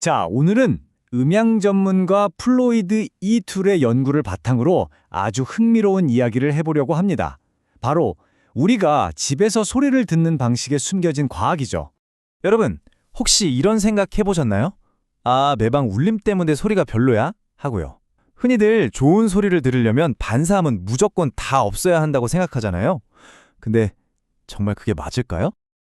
자, 오늘은 음향 전문가 플로이드 이툴의 연구를 바탕으로 아주 흥미로운 이야기를 해보려고 합니다. 바로 우리가 집에서 소리를 듣는 방식에 숨겨진 과학이죠. 여러분, 혹시 이런 생각 해보셨나요? 아, 내 방 울림 때문에 소리가 별로야? 하고요. 흔히들 좋은 소리를 들으려면 반사음은 무조건 다 없어야 한다고 생각하잖아요. 근데 정말 그게 맞을까요?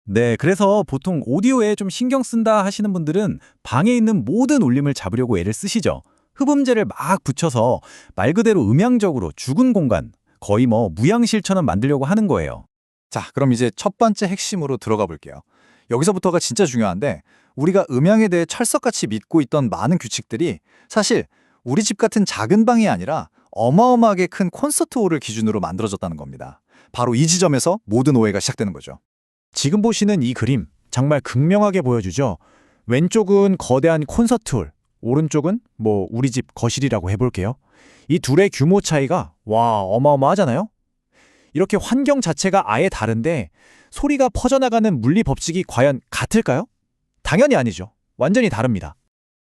네, 그래서 보통 오디오에 좀 신경 쓴다 하시는 분들은 방에 있는 모든 울림을 잡으려고 애를 쓰시죠. 흡음재를 막 붙여서 말 그대로 음향적으로 죽은 공간, 거의 무향실처럼 만들려고 하는 거예요. 자, 그럼 이제 첫 번째 핵심으로 들어가 볼게요. 여기서부터가 진짜 중요한데 우리가 음향에 대해 철석같이 믿고 있던 많은 규칙들이 사실 우리 집 같은 작은 방이 아니라 어마어마하게 큰 콘서트홀을 기준으로 만들어졌다는 겁니다. 바로 이 지점에서 모든 오해가 시작되는 거죠. 지금 보시는 이 그림, 정말 극명하게 보여주죠. 왼쪽은 거대한 콘서트홀, 오른쪽은 우리 집 거실이라고 해볼게요. 이 둘의 규모 차이가 어마어마하잖아요? 이렇게 환경 자체가 아예 다른데 소리가 퍼져나가는 물리 법칙이 과연 같을까요? 당연히 아니죠. 완전히 다릅니다.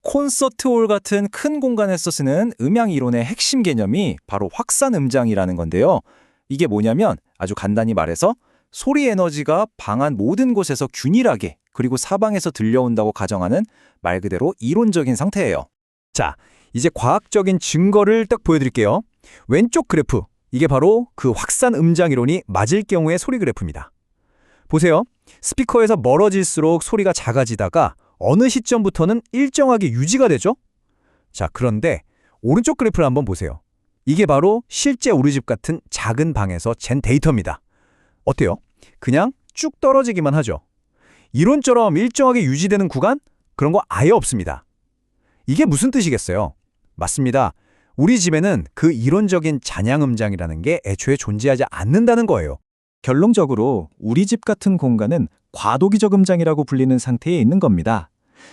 콘서트홀 같은 큰 공간에서 쓰는 음향 이론의 핵심 개념이 바로 확산 음장이라는 건데요. 이게 뭐냐면 아주 간단히 말해서 소리 에너지가 방 안 모든 곳에서 균일하게 그리고 사방에서 들려온다고 가정하는 말 그대로 이론적인 상태예요. 자, 이제 과학적인 증거를 딱 보여드릴게요. 왼쪽 그래프, 이게 바로 그 확산 음장 이론이 맞을 경우의 소리 그래프입니다. 보세요. 스피커에서 멀어질수록 소리가 작아지다가 어느 시점부터는 일정하게 유지가 되죠? 자, 그런데 오른쪽 그래프를 한번 보세요. 이게 바로 실제 우리 집 같은 작은 방에서 잰 데이터입니다. 어때요? 그냥 쭉 떨어지기만 하죠. 이론처럼 일정하게 유지되는 구간? 그런 거 아예 없습니다. 이게 무슨 뜻이겠어요? 맞습니다. 우리 집에는 그 이론적인 잔향음장이라는 게 애초에 존재하지 않는다는 거예요. 결론적으로 우리 집 같은 공간은 과도기적 음장이라고 불리는 상태에 있는 겁니다.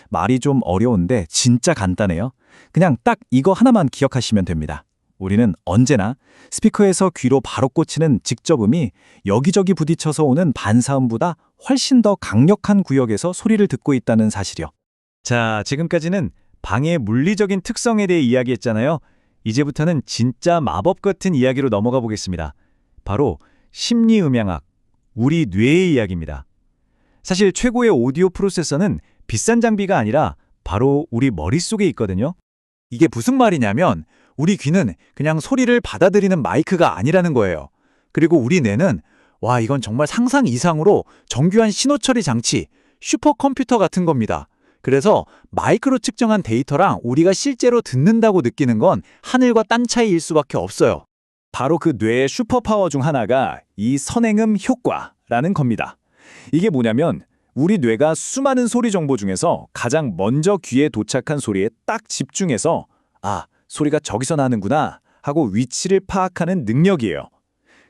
말이 좀 어려운데 진짜 간단해요. 그냥 딱 이거 하나만 기억하시면 됩니다. 우리는 언제나 스피커에서 귀로 바로 꽂히는 직접음이 여기저기 부딪혀서 오는 반사음보다 훨씬 더 강력한 구역에서 소리를 듣고 있다는 사실이요. 자, 지금까지는 방의 물리적인 특성에 대해 이야기했잖아요. 이제부터는 진짜 마법 같은 이야기로 넘어가 보겠습니다. 바로 심리음향학, 우리 뇌의 이야기입니다. 사실 최고의 오디오 프로세서는 비싼 장비가 아니라 바로 우리 머릿속에 있거든요. 이게 무슨 말이냐면 우리 귀는 그냥 소리를 받아들이는 마이크가 아니라는 거예요. 그리고 우리 뇌는 이건 정말 상상 이상으로 정교한 신호 처리 장치, 슈퍼컴퓨터 같은 겁니다. 그래서 마이크로 측정한 데이터랑 우리가 실제로 듣는다고 느끼는 건 하늘과 땅 차이일 수밖에 없어요. 바로 그 뇌의 슈퍼파워 중 하나가 이 선행음 효과라는 겁니다. 이게 뭐냐면 우리 뇌가 수많은 소리 정보 중에서 가장 먼저 귀에 도착한 소리에 딱 집중해서 소리가 저기서 나는구나 하고 위치를 파악하는 능력이에요.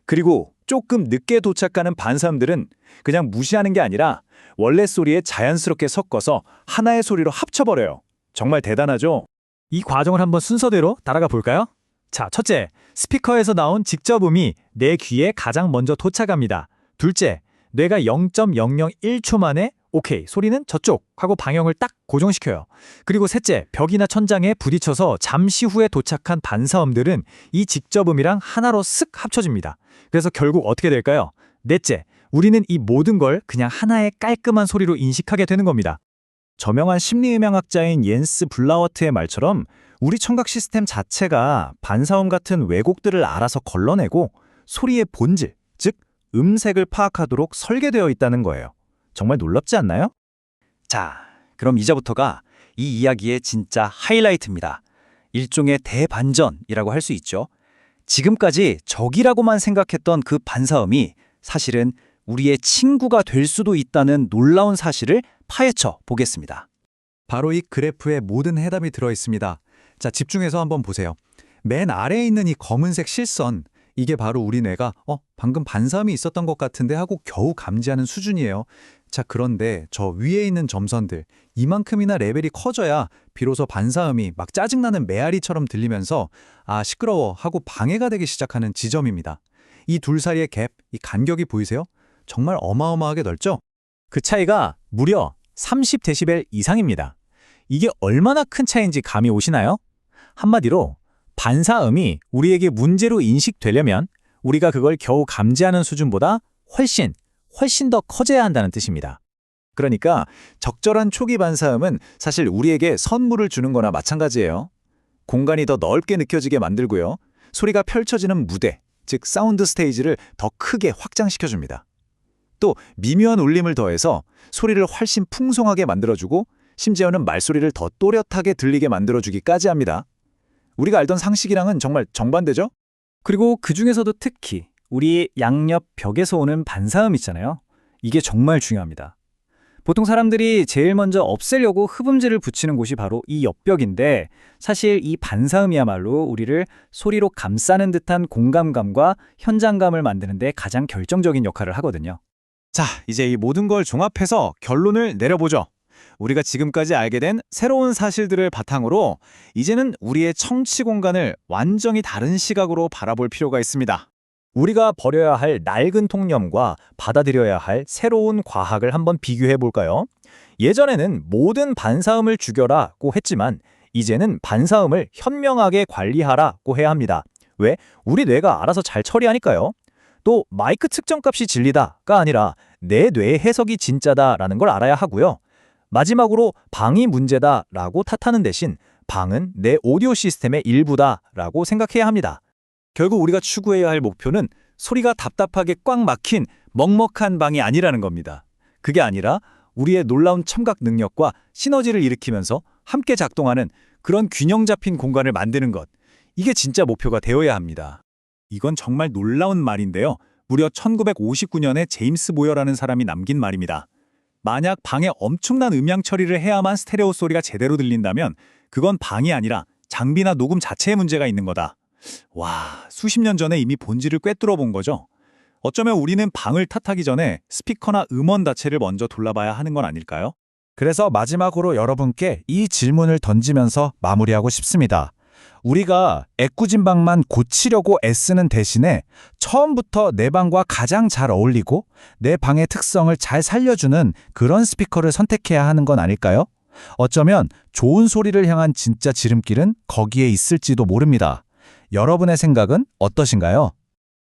그리고 조금 늦게 도착하는 반사음들은 그냥 무시하는 게 아니라 원래 소리에 자연스럽게 섞어서 하나의 소리로 합쳐버려요. 정말 대단하죠? 이 과정을 한번 순서대로 따라가 볼까요? 자, 첫째, 스피커에서 나온 직접음이 내 귀에 가장 먼저 도착합니다. 둘째, 뇌가 0.001초 만에 오케이, 소리는 저쪽 하고 방향을 딱 고정시켜요. 그리고 셋째, 벽이나 천장에 부딪혀서 잠시 후에 도착한 반사음들은 이 직접음이랑 하나로 쓱 합쳐집니다. 그래서 결국 어떻게 될까요? 넷째, 우리는 이 모든 걸 그냥 하나의 깔끔한 소리로 인식하게 되는 겁니다. 저명한 심리음향학자인 옌스 블라워트의 말처럼 우리 청각 시스템 자체가 반사음 같은 왜곡들을 알아서 걸러내고 소리의 본질, 즉 음색을 파악하도록 설계되어 있다는 거예요. 정말 놀랍지 않나요? 자, 그럼 이제부터가 이 이야기의 진짜 하이라이트입니다. 일종의 대반전이라고 할 수 있죠. 지금까지 적이라고만 생각했던 그 반사음이 사실은 우리의 친구가 될 수도 있다는 놀라운 사실을 파헤쳐 보겠습니다. 바로 이 그래프에 모든 해답이 들어 있습니다. 자, 집중해서 한번 보세요. 맨 아래에 있는 이 검은색 실선, 이게 바로 우리 뇌가 방금 반사음이 있었던 것 같은데 하고 겨우 감지하는 수준이에요. 자, 그런데 저 위에 있는 점선들, 이만큼이나 레벨이 커져야 비로소 반사음이 막 짜증나는 메아리처럼 들리면서 시끄러워 하고 방해가 되기 시작하는 지점입니다. 이 둘 사이의 갭, 이 간격이 보이세요? 정말 어마어마하게 넓죠? 그 차이가 무려 30데시벨 이상입니다. 이게 얼마나 큰 차이인지 감이 오시나요? 한마디로 반사음이 우리에게 문제로 인식되려면 우리가 그걸 겨우 감지하는 수준보다 훨씬 더 커져야 한다는 뜻입니다. 그러니까 적절한 초기 반사음은 사실 우리에게 선물을 주는 거나 마찬가지예요. 공간이 더 넓게 느껴지게 만들고요. 소리가 펼쳐지는 무대, 즉 사운드 스테이지를 더 크게 확장시켜줍니다. 또 미묘한 울림을 더해서 소리를 훨씬 풍성하게 만들어주고 심지어는 말소리를 더 또렷하게 들리게 만들어주기까지 합니다. 우리가 알던 상식이랑은 정말 정반대죠? 그리고 그 중에서도 특히 우리 양옆 벽에서 오는 반사음 있잖아요. 이게 정말 중요합니다. 보통 사람들이 제일 먼저 없애려고 흡음재를 붙이는 곳이 바로 이 옆벽인데 사실 이 반사음이야말로 우리를 소리로 감싸는 듯한 공감감과 현장감을 만드는 데 가장 결정적인 역할을 하거든요. 자, 이제 이 모든 걸 종합해서 결론을 내려보죠. 우리가 지금까지 알게 된 새로운 사실들을 바탕으로 이제는 우리의 청취 공간을 완전히 다른 시각으로 바라볼 필요가 있습니다. 우리가 버려야 할 낡은 통념과 받아들여야 할 새로운 과학을 한번 비교해 볼까요? 예전에는 모든 반사음을 죽여라고 했지만 이제는 반사음을 현명하게 관리하라고 해야 합니다. 왜? 우리 뇌가 알아서 잘 처리하니까요. 또 마이크 측정값이 진리다가 아니라 내 뇌의 해석이 진짜다라는 걸 알아야 하고요. 마지막으로 방이 문제다라고 탓하는 대신 방은 내 오디오 시스템의 일부다라고 생각해야 합니다. 결국 우리가 추구해야 할 목표는 소리가 답답하게 꽉 막힌 먹먹한 방이 아니라는 겁니다. 그게 아니라 우리의 놀라운 청각 능력과 시너지를 일으키면서 함께 작동하는 그런 균형 잡힌 공간을 만드는 것. 이게 진짜 목표가 되어야 합니다. 이건 정말 놀라운 말인데요. 무려 1959년에 제임스 보여라는 사람이 남긴 말입니다. 만약 방에 엄청난 음향 처리를 해야만 스테레오 소리가 제대로 들린다면 그건 방이 아니라 장비나 녹음 자체에 문제가 있는 거다. 와, 수십 년 전에 이미 본질을 꿰뚫어 본 거죠. 어쩌면 우리는 방을 탓하기 전에 스피커나 음원 자체를 먼저 돌아봐야 하는 건 아닐까요? 그래서 마지막으로 여러분께 이 질문을 던지면서 마무리하고 싶습니다. 우리가 애꿎은 방만 고치려고 애쓰는 대신에 처음부터 내 방과 가장 잘 어울리고 내 방의 특성을 잘 살려주는 그런 스피커를 선택해야 하는 건 아닐까요? 어쩌면 좋은 소리를 향한 진짜 지름길은 거기에 있을지도 모릅니다. 여러분의 생각은 어떠신가요?